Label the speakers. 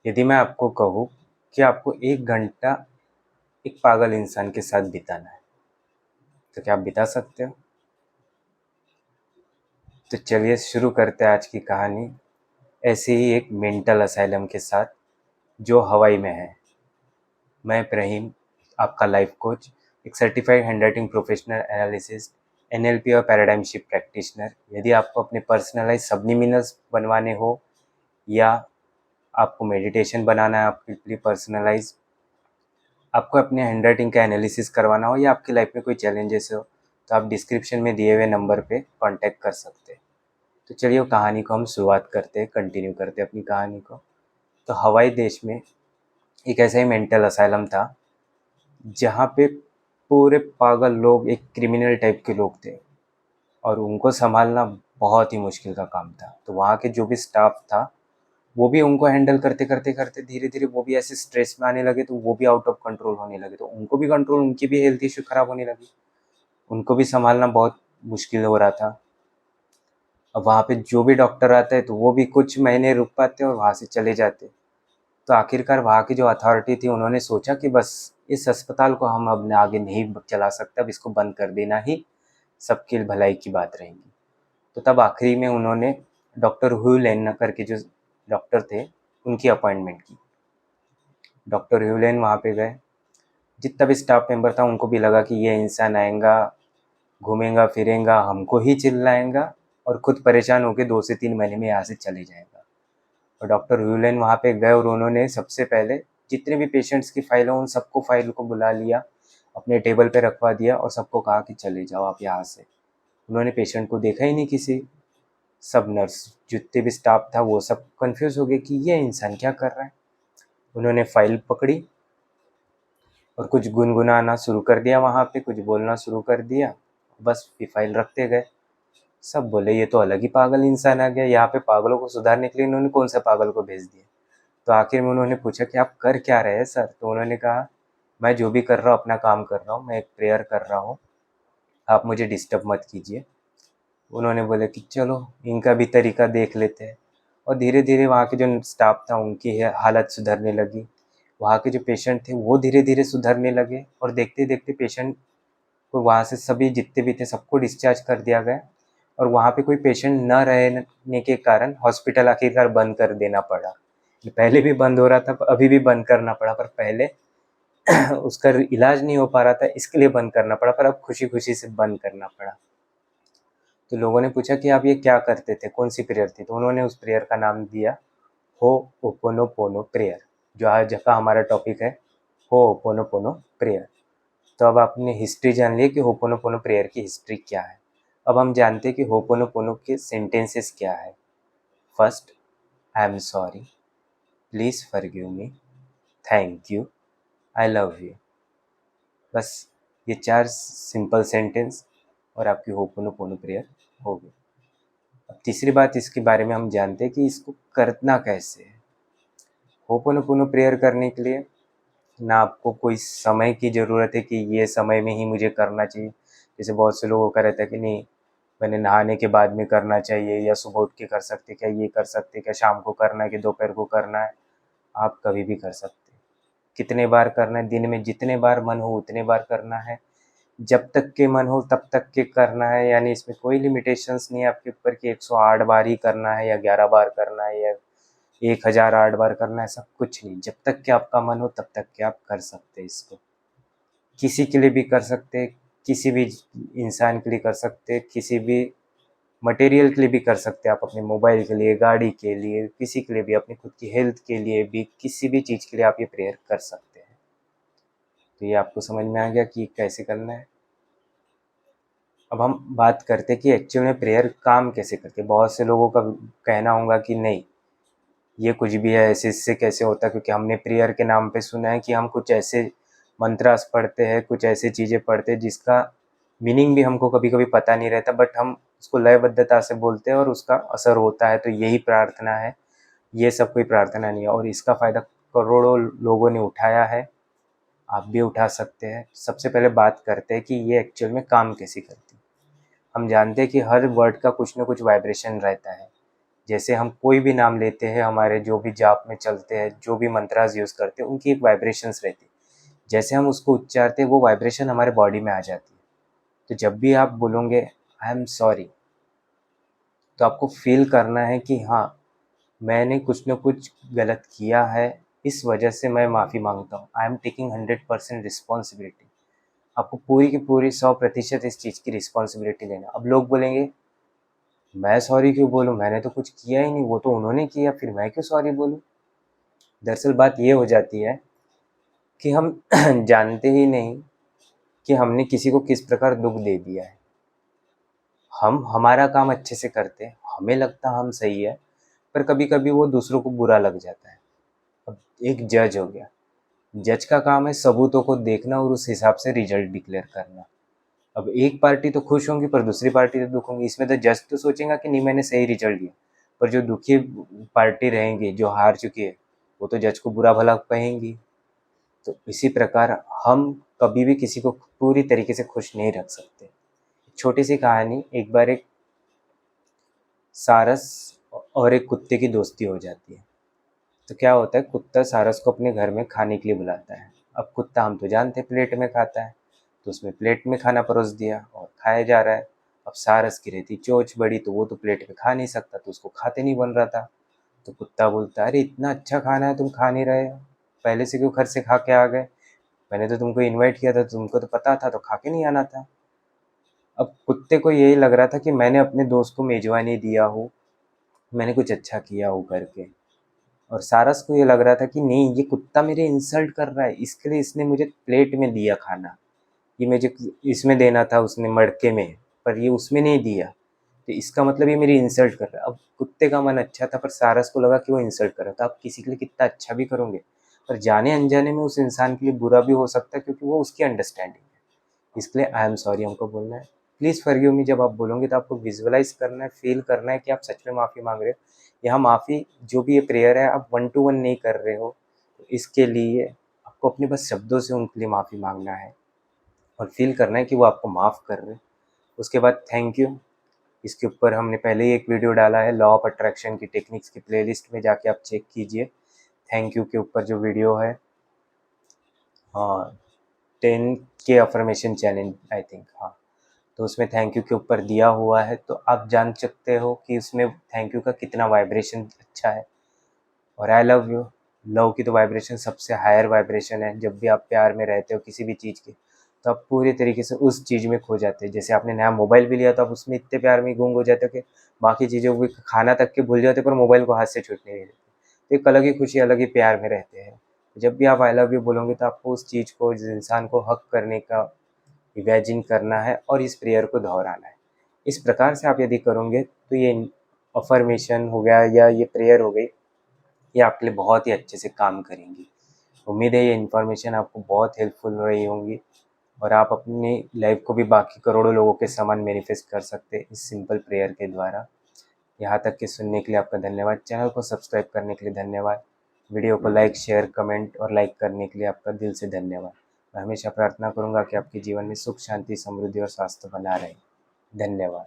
Speaker 1: यदि मैं आपको कहूँ कि आपको 1 घंटा एक पागल इंसान के साथ बिताना है, तो क्या आप बिता सकते हो? तो चलिए शुरू करते हैं आज की कहानी ऐसे ही एक मेंटल असाइलम के साथ जो हवाई में है। मैं इब्राहिम, आपका लाइफ कोच, एक certified handwriting professional analyst, NLP और पैराडाइम शिफ्ट प्रैक्टिशनर। यदि आपको अपने पर्सनलाइज सबलिमिनल्स बनवाने हो या आपको मेडिटेशन बनाना है आपके लिए पर्सनलाइज, आपको अपने हैंडराइटिंग का एनालिसिस करवाना हो या आपकी लाइफ में कोई चैलेंजेस हो, तो आप डिस्क्रिप्शन में दिए हुए नंबर पे कांटेक्ट कर सकते हैं। तो चलिए वो कहानी को हम शुरुआत करते हैं, कंटिन्यू करते हैं अपनी कहानी को। तो हवाई देश में एक ऐसा ही मेंटल असाइलम था जहाँ पे पूरे पागल लोग, एक क्रिमिनल टाइप के लोग थे और उनको संभालना बहुत ही मुश्किल का काम था। तो वहाँ के जो भी स्टाफ था वो भी उनको हैंडल करते करते करते धीरे धीरे वो भी ऐसे स्ट्रेस में आने लगे, तो वो भी आउट ऑफ कंट्रोल होने लगे, तो उनको भी कंट्रोल, उनकी भी हेल्थ इशू खराब होने लगी, उनको भी संभालना बहुत मुश्किल हो रहा था। अब वहाँ पे जो भी डॉक्टर आते हैं तो वो भी कुछ महीने रुक पाते और वहाँ से चले जाते। तो आखिरकार वहाँ की जो अथॉरिटी थी उन्होंने सोचा कि बस इस अस्पताल को हम अब आगे नहीं चला सकते, अब इसको बंद कर देना ही सबकी भलाई की बात रहेगी। तो तब आखिरी में उन्होंने डॉक्टर ह्यू लेन करके जो डॉक्टर थे उनकी अपॉइंटमेंट की। डॉक्टर ह्यू लेन वहाँ पे गए। जितना भी स्टाफ मेंबर था उनको भी लगा कि ये इंसान आएगा, घूमेगा फिरेगा, हमको ही चिल्लाएगा और खुद परेशान होकर 2 से 3 महीने में यहाँ से चले जाएगा। और डॉक्टर ह्यू लेन वहाँ पे गए और उन्होंने सबसे पहले जितने भी पेशेंट्स की फाइल हो उन सबको फाइल को बुला लिया, अपने टेबल पे रखवा दिया और सबको कहा कि चले जाओ आप यहाँ से। उन्होंने पेशेंट को देखा ही नहीं किसी। सब नर्स, जितने भी स्टाफ था वो सब कंफ्यूज हो गए कि ये इंसान क्या कर रहा है। उन्होंने फाइल पकड़ी और कुछ गुनगुनाना शुरू कर दिया, वहाँ पे कुछ बोलना शुरू कर दिया, बस फाइल रखते गए। सब बोले ये तो अलग ही पागल इंसान आ गया, यहाँ पे पागलों को सुधारने के लिए इन्होंने कौन सा पागल को भेज दिया। तो आखिर में उन्होंने पूछा कि आप कर क्या रहे हैं सर? तो उन्होंने कहा मैं जो भी कर रहा हूँ अपना काम कर रहा हूँ, मैं एक प्रेयर कर रहा हूँ, आप मुझे डिस्टर्ब मत कीजिए। उन्होंने बोले कि चलो इनका भी तरीका देख लेते हैं। और धीरे धीरे वहाँ के जो स्टाफ था उनकी हालत सुधरने लगी, वहाँ के जो पेशेंट थे वो धीरे धीरे सुधरने लगे और देखते देखते पेशेंट को वहाँ से सभी जितने भी थे सबको डिस्चार्ज कर दिया गया। और वहाँ पे कोई पेशेंट न रहने के कारण हॉस्पिटल आखिरकार बंद कर देना पड़ा। पहले भी बंद हो रहा था, अभी भी बंद करना पड़ा, पर पहले उसका इलाज नहीं हो पा रहा था इसके लिए बंद करना पड़ा, पर अब खुशी खुशी से बंद करना पड़ा। तो लोगों ने पूछा कि आप ये क्या करते थे, कौन सी प्रेयर थी? तो उन्होंने उस प्रेयर का नाम दिया हो ओपोनोपोनो प्रेयर, जो आज का हमारा टॉपिक है, हो ओपोनोपोनो प्रेयर। तो अब आपने हिस्ट्री जान ली कि होपोनोपोनो प्रेयर की हिस्ट्री क्या है। अब हम जानते हैं कि होपोनोपोनो के सेंटेंसेस क्या है। First, I am sorry, please forgive me, thank you, I love you. बस ये 4 सिंपल सेंटेंस और आपकी होपोनोपोनो प्रेयर हो गई। अब तीसरी बात इसके बारे में हम जानते हैं कि इसको करना कैसे है। होपोनोपोनो प्रेयर करने के लिए ना आपको कोई समय की ज़रूरत है कि ये समय में ही मुझे करना चाहिए। जैसे बहुत से लोगों का रहता है कि नहीं, मैंने नहाने के बाद में करना चाहिए, या सुबह उठ के कर सकते, क्या ये कर सकते, क्या शाम को करना है कि दोपहर को करना है? आप कभी भी कर सकते। कितने बार करना है? दिन में जितने बार मन हो उतने बार करना है, जब तक के मन हो तब तक के करना है। यानी इसमें कोई लिमिटेशंस नहीं है आपके ऊपर कि 108 बार ही करना है या 11 बार करना है या 1008 बार करना है, ऐसा कुछ नहीं। जब तक कि आपका मन हो तब तक के आप कर सकते हैं इसको। किसी के लिए भी कर सकते हैं, किसी भी इंसान के लिए कर सकते हैं, किसी भी मटेरियल के लिए भी कर सकते हैं आप, अपने मोबाइल के लिए, गाड़ी के लिए, किसी के लिए भी, अपनी खुद की हेल्थ के लिए भी, किसी भी चीज़ के लिए आप ये प्रेयर कर सकते हैं। तो ये आपको समझ में आ गया कि कैसे करना है। अब हम बात करते हैं कि एक्चुअल में प्रेयर काम कैसे करती है। बहुत से लोगों का कहना होगा कि नहीं, ये कुछ भी है, ऐसे इससे कैसे होता है, क्योंकि हमने प्रेयर के नाम पे सुना है कि हम कुछ ऐसे मंत्रास पढ़ते हैं, कुछ ऐसी चीज़ें पढ़ते हैं जिसका मीनिंग भी हमको कभी कभी पता नहीं रहता, बट हम उसको लयबद्धता से बोलते हैं और उसका असर होता है, तो यही प्रार्थना है। ये सब कोई प्रार्थना नहीं है और इसका फ़ायदा करोड़ों लोगों ने उठाया है, आप भी उठा सकते हैं। सबसे पहले बात करते हैं कि ये एक्चुअल में काम कैसे करती है। हम जानते हैं कि हर वर्ड का कुछ ना कुछ वाइब्रेशन रहता है। जैसे हम कोई भी नाम लेते हैं, हमारे जो भी जाप में चलते हैं, जो भी मंत्रास यूज़ करते हैं, उनकी एक वाइब्रेशंस रहती है। जैसे हम उसको उच्चारते हैं, वो वाइब्रेशन हमारे बॉडी में आ जाती है। तो जब भी आप बोलोगे आई एम सॉरी, तो आपको फ़ील करना है कि हाँ, मैंने कुछ न कुछ गलत किया है, इस वजह से मैं माफ़ी माँगता हूँ। I am taking 100% responsibility. आपको पूरी की पूरी 100% इस चीज़ की रिस्पॉन्सिबिलिटी लेना। अब लोग बोलेंगे, मैं सॉरी क्यों बोलूँ? मैंने तो कुछ किया ही नहीं, वो तो उन्होंने किया, फिर मैं क्यों सॉरी बोलूँ? दरअसल बात ये हो जाती है कि हम जानते ही नहीं कि हमने किसी को किस प्रकार दुःख दे दिया है। हम हमारा काम अच्छे से करते हैं, हमें लगता हम सही है, पर कभी-कभी वो दूसरों को बुरा लग जाता है। अब एक जज हो गया, जज का काम है सबूतों को देखना और उस हिसाब से रिजल्ट डिक्लेयर करना। अब एक पार्टी तो खुश होंगी पर दूसरी पार्टी तो दुःख होंगी। इसमें तो जज तो सोचेगा कि नहीं, मैंने सही रिजल्ट दिया, पर जो दुखी पार्टी रहेंगी, जो हार चुकी है, वो तो जज को बुरा भला कहेंगी। तो इसी प्रकार हम कभी भी किसी को पूरी तरीके से खुश नहीं रख सकते। छोटी सी कहानी, एक बार एक सारस और एक कुत्ते की दोस्ती हो जाती है। तो क्या होता है, कुत्ता सारस को अपने घर में खाने के लिए बुलाता है। अब कुत्ता, हम तो जानते हैं, प्लेट में खाता है, तो उसमें प्लेट में खाना परोस दिया और खाया जा रहा है। अब सारस की रहती चोंच बड़ी, तो वो तो प्लेट में खा नहीं सकता, तो उसको खाते नहीं बन रहा था। तो कुत्ता बोलता, अरे इतना अच्छा खाना है, तुम खा नहीं रहे हो, पहले से क्यों घर से खा के आ गए? मैंने तो तुमको इनवाइट किया था, तुमको तो पता था, तो खा के नहीं आना था। अब कुत्ते को यही लग रहा था कि मैंने अपने दोस्त को मेजबानी दिया हो, मैंने कुछ अच्छा किया हो करके। और सारस को ये लग रहा था कि नहीं, ये कुत्ता मेरे इंसल्ट कर रहा है, इसके लिए इसने मुझे प्लेट में दिया खाना, ये मुझे इसमें देना था, उसने मटके में, पर ये उसमें नहीं दिया, तो इसका मतलब ये मेरी इंसल्ट कर रहा है। अब कुत्ते का मन अच्छा था, पर सारस को लगा कि वो इंसल्ट कर रहा था। आप किसी के लिए कितना अच्छा भी करोगे, पर जाने अनजाने में उस इंसान के लिए बुरा भी हो सकता है, क्योंकि वो उसकी अंडरस्टैंडिंग है। इसके लिए आई एम सॉरी हमको बोलना है। प्लीज़ फॉरगिव मी जब आप बोलोगे, तो आपको विजुअलाइज करना है, फील करना है कि आप सच में माफ़ी मांग रहे हो। यहाँ माफ़ी जो भी ये प्रेयर है, आप 1 to 1 नहीं कर रहे हो, तो इसके लिए आपको अपने बस शब्दों से उनके लिए माफ़ी मांगना है और फील करना है कि वो आपको माफ़ कर रहे हैं। उसके बाद थैंक यू। इसके ऊपर हमने पहले ही एक वीडियो डाला है, लॉ ऑफ अट्रैक्शन की टेक्निक्स की प्लेलिस्ट में जाके आप चेक कीजिए। थैंक यू के ऊपर जो वीडियो है, हाँ, 10 के अफर्मेशन चैलेंज आई थिंक, हाँ, तो उसमें थैंक यू के ऊपर दिया हुआ है, तो आप जान सकते हो कि उसमें थैंक यू का कितना वाइब्रेशन अच्छा है। और आई लव यू, लव की तो वाइब्रेशन सबसे हायर वाइब्रेशन है। जब भी आप प्यार में रहते हो किसी भी चीज़ की, तो आप पूरी तरीके से उस चीज़ में खो जाते हैं। जैसे आपने नया मोबाइल भी लिया, तो आप उसमें इतने प्यार में गूंग हो जाते हो कि बाकी चीज़ों को, खाना तक के भूल जाते हो, पर मोबाइल को हाथ से छूटने नहीं देते। तो एक अलग ही खुशी, अलग ही प्यार में रहते हैं। जब भी आप आई लव यू बोलोगे, तो आपको उस चीज़ को, उस इंसान को हक करने का इमेजिन करना है और इस प्रेयर को दोहराना है। इस प्रकार से आप यदि करोगे, तो ये अफर्मेशन हो गया या ये प्रेयर हो गई, ये आपके लिए बहुत ही अच्छे से काम करेंगी। उम्मीद है ये इन्फॉर्मेशन आपको बहुत हेल्पफुल रही होंगी और आप अपनी लाइफ को भी बाकी करोड़ों लोगों के समान मैनिफेस्ट कर सकते हैं इस सिंपल प्रेयर के द्वारा। यहाँ तक के सुनने के लिए आपका धन्यवाद। चैनल को सब्सक्राइब करने के लिए धन्यवाद। वीडियो को लाइक, शेयर, कमेंट और लाइक करने के लिए आपका दिल से धन्यवाद। मैं हमेशा प्रार्थना करूँगा कि आपके जीवन में सुख, शांति, समृद्धि और स्वास्थ्य बना रहे। धन्यवाद।